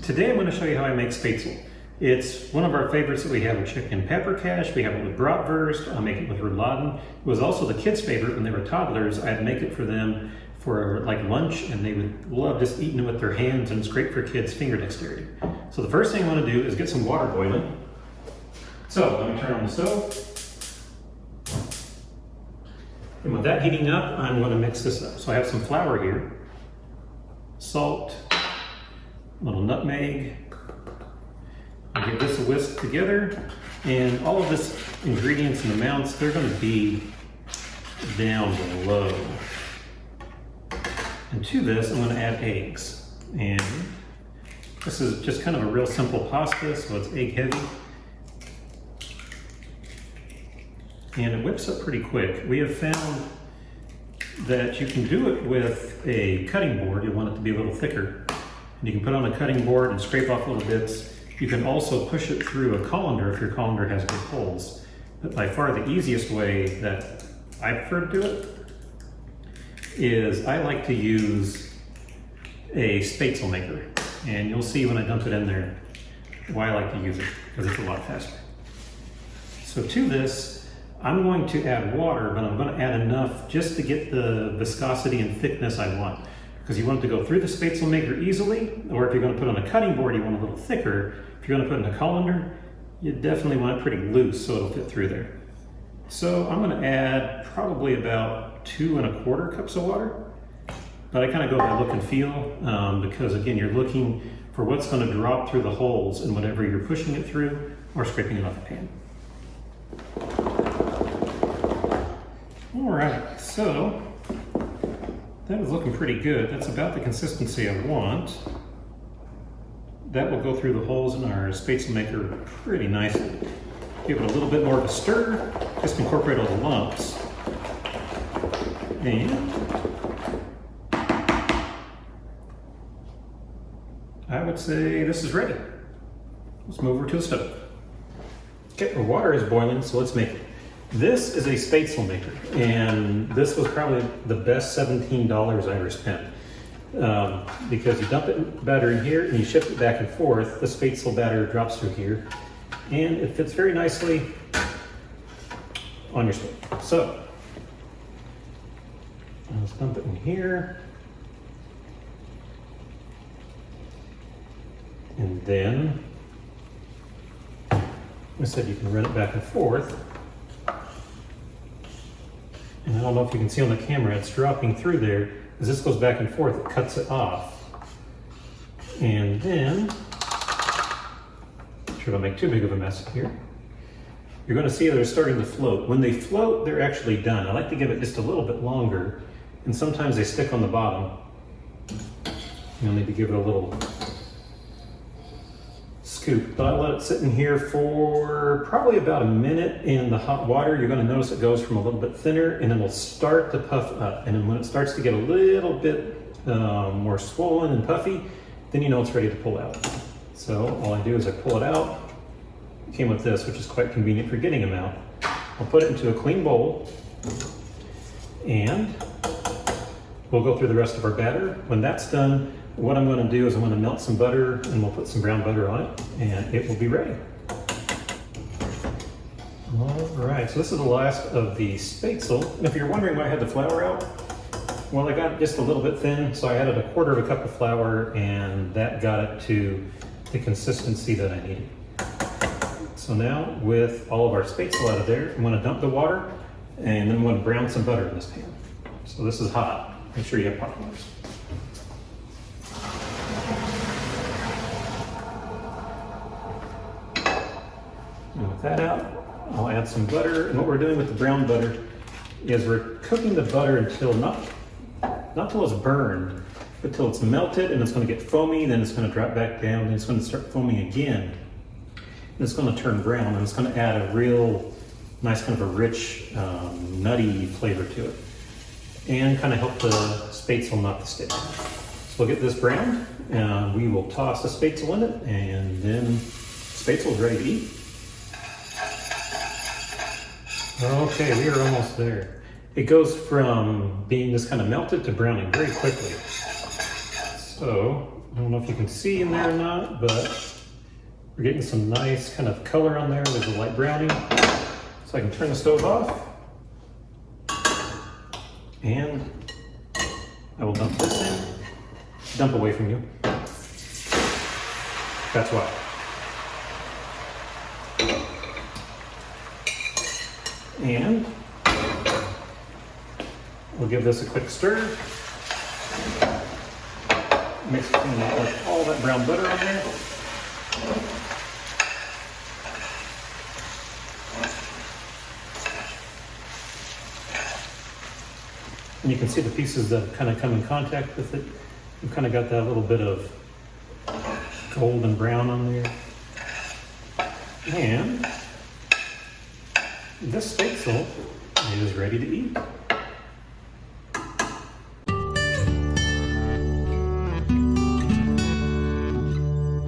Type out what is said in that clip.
Today I'm going to show you how I make Spaetzle. It's one of our favorites that we have with chicken paprikash. We have it with bratwurst. I make it with rouladen. It was also the kids' favorite when they were toddlers. I'd make it for them for like lunch, and they would love just eating it with their hands, and it's great for kids' finger dexterity. So the first thing I want to do is get some water boiling. So let me turn on the stove. And with that heating up, I'm going to mix this up. So I have some flour here, salt, a little nutmeg. I give this a whisk together, and all of this ingredients and amounts, they're going to be down below. And to this, I'm going to add eggs. And this is just kind of a real simple pasta, so it's egg heavy. And it whips up pretty quick. We have found that you can do it with a cutting board. You'll want it to be a little thicker. And you can put on a cutting board and scrape off little bits. You can also push it through a colander if your colander has good holes. But by far the easiest way that I prefer to do it is I like to use a Spaetzle maker. And you'll see when I dump it in there why I like to use it, because it's a lot faster. So to this, I'm going to add water, but I'm going to add enough just to get the viscosity and thickness I want. Because you want it to go through the Spaetzle maker easily, or if you're going to put it on a cutting board, you want it a little thicker. If you're going to put it in a colander, you definitely want it pretty loose so it'll fit through there. So I'm going to add probably about 2 1/4 cups of water. But I kind of go by look and feel, because again, you're looking for what's going to drop through the holes in whatever you're pushing it through or scraping it off the pan. All right, so that is looking pretty good. That's about the consistency I want. That will go through the holes in our Spaetzle maker pretty nicely. Give it a little bit more of a stir, just incorporate all the lumps. And I would say this is ready. Let's move over to the stove. Okay, our water is boiling, so let's make it. This is a Spaetzle maker, and this was probably the best $17 I ever spent. Because you dump it batter in here and you shift it back and forth, the Spaetzle batter drops through here, and it fits very nicely on your stove. So, let's dump it in here. And then, I said you can run it back and forth. And I don't know if you can see on the camera, it's dropping through there. As this goes back and forth, it cuts it off. And then, I'm sure don't make too big of a mess here. You're going to see they're starting to float. When they float, they're actually done. I like to give it just a little bit longer, and sometimes they stick on the bottom. You'll need to give it a little scoop. But I let it sit in here for probably about a minute in the hot water. You're going to notice it goes from a little bit thinner, and then it'll start to puff up. And then when it starts to get a little bit more swollen and puffy, then you know it's ready to pull out. So all I do is I pull it out. It came with this, which is quite convenient for getting them out. I'll put it into a clean bowl, and we'll go through the rest of our batter. When that's done, what I'm going to do is I'm going to melt some butter, and we'll put some brown butter on it, and it will be ready. All right, so this is the last of the Spaetzle. And if you're wondering why I had the flour out, well, I got it just a little bit thin, so I added 1/4 cup of flour, and that got it to the consistency that I needed. So now, with all of our Spaetzle out of there, I'm going to dump the water, and then I'm going to brown some butter in this pan. So this is hot. Make sure you have hot waters. And with that out, I'll add some butter. And what we're doing with the brown butter is we're cooking the butter until not till it's burned, but till it's melted, and it's going to get foamy. Then it's going to drop back down, and it's going to start foaming again. And it's going to turn brown, and it's going to add a real nice kind of a rich, nutty flavor to it, and kind of help the Spaetzle not to stick. So we'll get this browned, and we will toss the Spaetzle in it, and then Spaetzle is ready to eat. Okay, we are almost there. It goes from being this kind of melted to browning very quickly. So I don't know if you can see in there or not, but we're getting some nice kind of color on there. There's a light brownie. So I can turn the stove off. And I will dump this in. Dump away from you. That's why. And we'll give this a quick stir. Mix it in with all that brown butter on there. And you can see the pieces that kind of come in contact with it. You've kind of got that little bit of golden brown on there. And this Spaetzle is ready to eat.